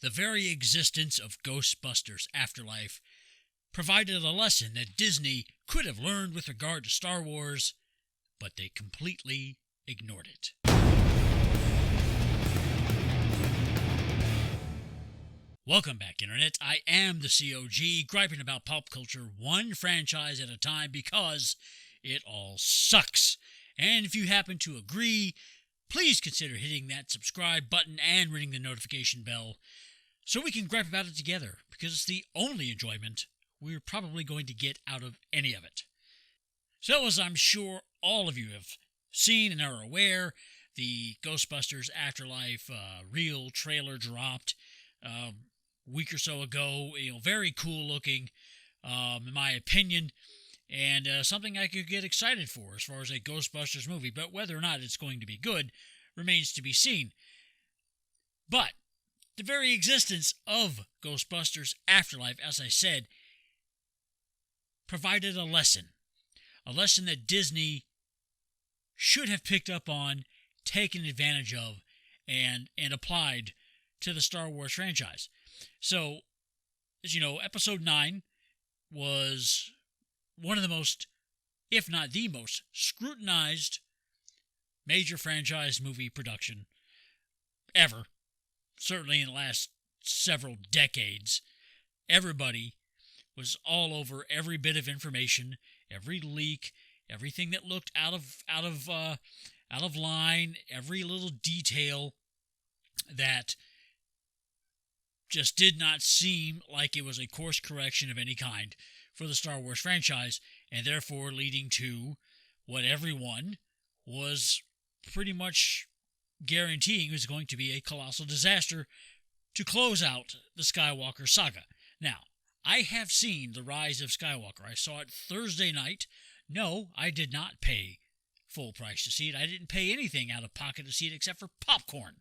The very existence of Ghostbusters Afterlife provided a lesson that Disney could have learned with regard to Star Wars, but they completely ignored it. Welcome back, Internet. I am the COG, griping about pop culture one franchise at a time because it all sucks. And if you happen to agree, please consider hitting that subscribe button and ringing the notification bell so we can gripe about it together, because it's the only enjoyment we're probably going to get out of any of it. So, as I'm sure all of you have seen and are aware, the Ghostbusters Afterlife reel trailer dropped a week or so ago. Very cool looking, in my opinion, and something I could get excited for as far as a Ghostbusters movie. But whether or not it's going to be good remains to be seen. But the very existence of Ghostbusters Afterlife, as I said, provided a lesson that Disney should have picked up on, taken advantage of, and applied to the Star Wars franchise. So, as you know, Episode 9 was one of the most, if not the most, scrutinized major franchise movie production ever. Certainly in the last several decades. Everybody was all over every bit of information, every leak, everything that looked out of line, every little detail that just did not seem like it was a course correction of any kind for the Star Wars franchise, and therefore leading to what everyone was pretty much guaranteeing was going to be a colossal disaster to close out the Skywalker saga. Now, I have seen The Rise of Skywalker. I saw it Thursday night. No, I did not pay full price to see it. I didn't pay anything out of pocket to see it except for popcorn.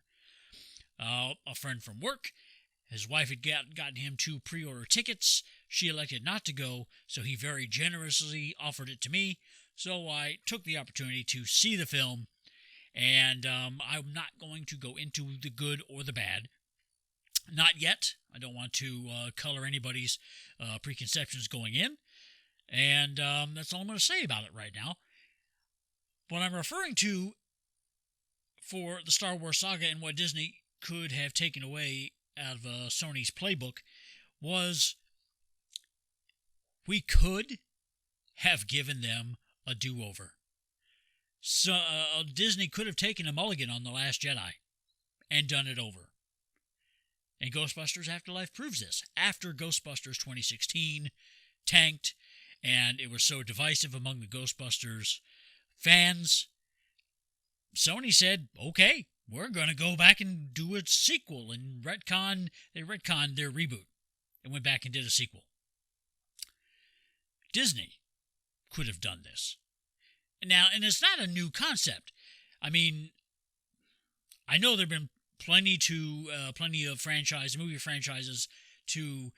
A friend from work, his wife had gotten him 2 pre-order tickets. She elected not to go, so he very generously offered it to me. So I took the opportunity to see the film. And I'm not going to go into the good or the bad. Not yet. I don't want to color anybody's preconceptions going in. And that's all I'm going to say about it right now. What I'm referring to for the Star Wars saga and what Disney could have taken away out of Sony's playbook was we could have given them a do-over. So Disney could have taken a mulligan on The Last Jedi and done it over. And Ghostbusters Afterlife proves this. After Ghostbusters 2016 tanked, and it was so divisive among the Ghostbusters fans, Sony said, okay, we're going to go back and do a sequel, and they retconned their reboot and went back and did a sequel. Disney could have done this. Now, and it's not a new concept. I mean, I know there have been plenty of movie franchises to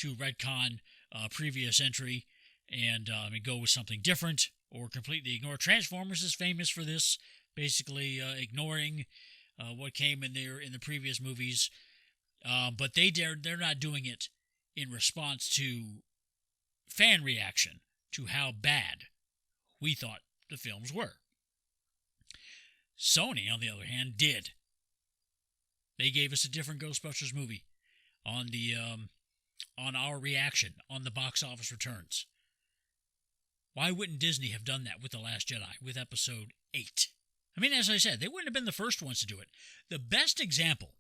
retcon previous entry and go with something different or completely ignore. Transformers is famous for this, basically ignoring what came in the previous movies, but they're not doing it in response to fan reaction to how bad we thought the films were. Sony, on the other hand, did. They gave us a different Ghostbusters movie on our reaction on the box office returns. Why wouldn't Disney have done that with The Last Jedi, with Episode 8? I mean, as I said, they wouldn't have been the first ones to do it. The best example,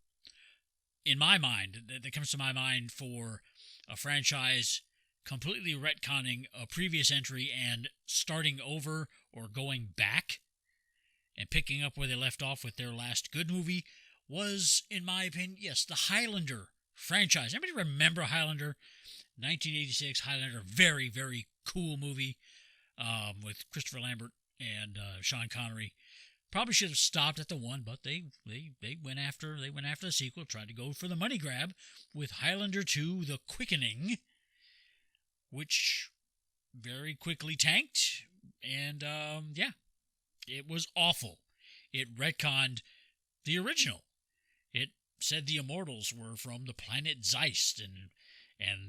in my mind, that comes to my mind for a franchise completely retconning a previous entry and starting over or going back and picking up where they left off with their last good movie was, in my opinion, yes, the Highlander franchise. Anybody remember Highlander? 1986 Highlander, very, very cool movie with Christopher Lambert and Sean Connery. Probably should have stopped at the one, but they went after the sequel, tried to go for the money grab with Highlander 2: The Quickening, which very quickly tanked, and it was awful. It retconned the original. It said the immortals were from the planet Zeist, and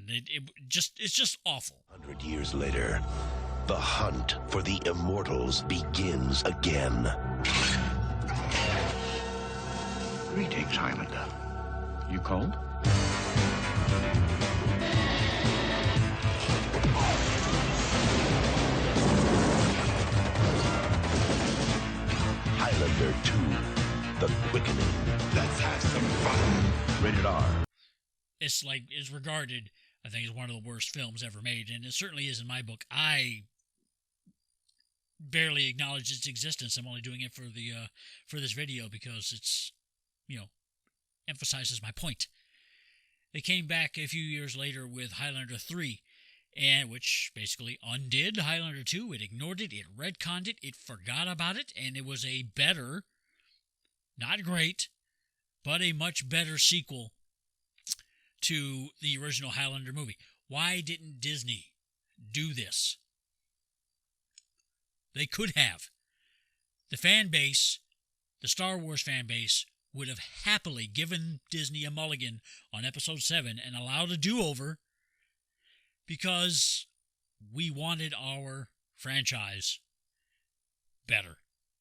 it's just awful. 100 years later, the hunt for the immortals begins again. Greetings, Highlander. You cold? Highlander 2, The Quickening. Let's have some fun. Rated R. It's regarded, I think, as one of the worst films ever made, and it certainly is in my book. I barely acknowledge its existence. I'm only doing it for this video because it's, emphasizes my point. They came back a few years later with Highlander 3, and which basically undid Highlander 2. It ignored it, it retconned it, it forgot about it, and it was a better, not great, but a much better sequel to the original Highlander movie. Why didn't Disney do this? They could have. The fan base, the Star Wars fan base, would have happily given Disney a mulligan on Episode 7 and allowed a do-over because we wanted our franchise better.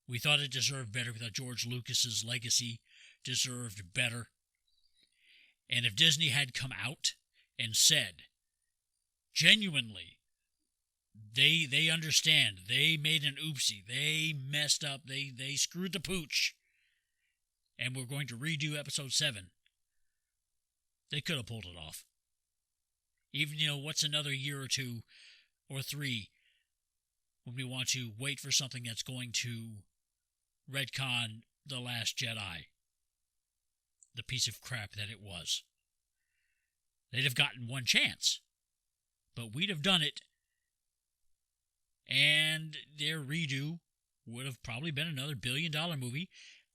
We thought it deserved better. We thought George Lucas's legacy deserved better. And if Disney had come out and said, genuinely, they understand, they made an oopsie, they messed up, they screwed the pooch, and we're going to redo Episode 7, they could have pulled it off. Even, what's another year or 2 or 3 when we want to wait for something that's going to retcon The Last Jedi, the piece of crap that it was. They'd have gotten one chance, but we'd have done it, and their redo would have probably been another billion-dollar movie.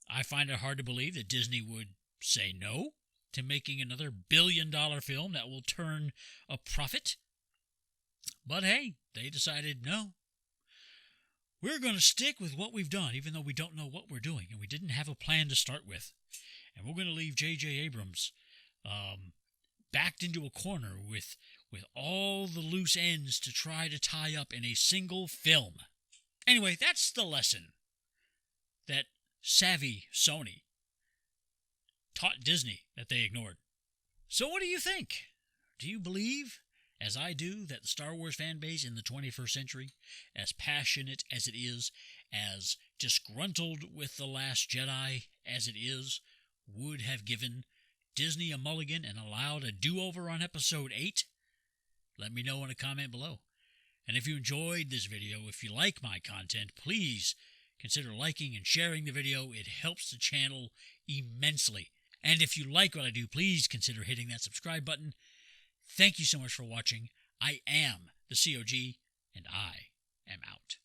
I find it hard to believe that Disney would say no to making another billion-dollar film that will turn a profit. But hey, they decided no. We're going to stick with what we've done, even though we don't know what we're doing, and we didn't have a plan to start with. And we're going to leave J.J. Abrams backed into a corner with all the loose ends to try to tie up in a single film. Anyway, that's the lesson that savvy Sony taught Disney that they ignored. So what do you think? Do you believe, as I do, that the Star Wars fan base in the 21st century, as passionate as it is, as disgruntled with The Last Jedi as it is, would have given Disney a mulligan and allowed a do-over on Episode 8? Let me know in a comment below. And if you enjoyed this video, if you like my content, please consider liking and sharing the video. It helps the channel immensely. And if you like what I do, please consider hitting that subscribe button. Thank you so much for watching. I am the COG, and I am out.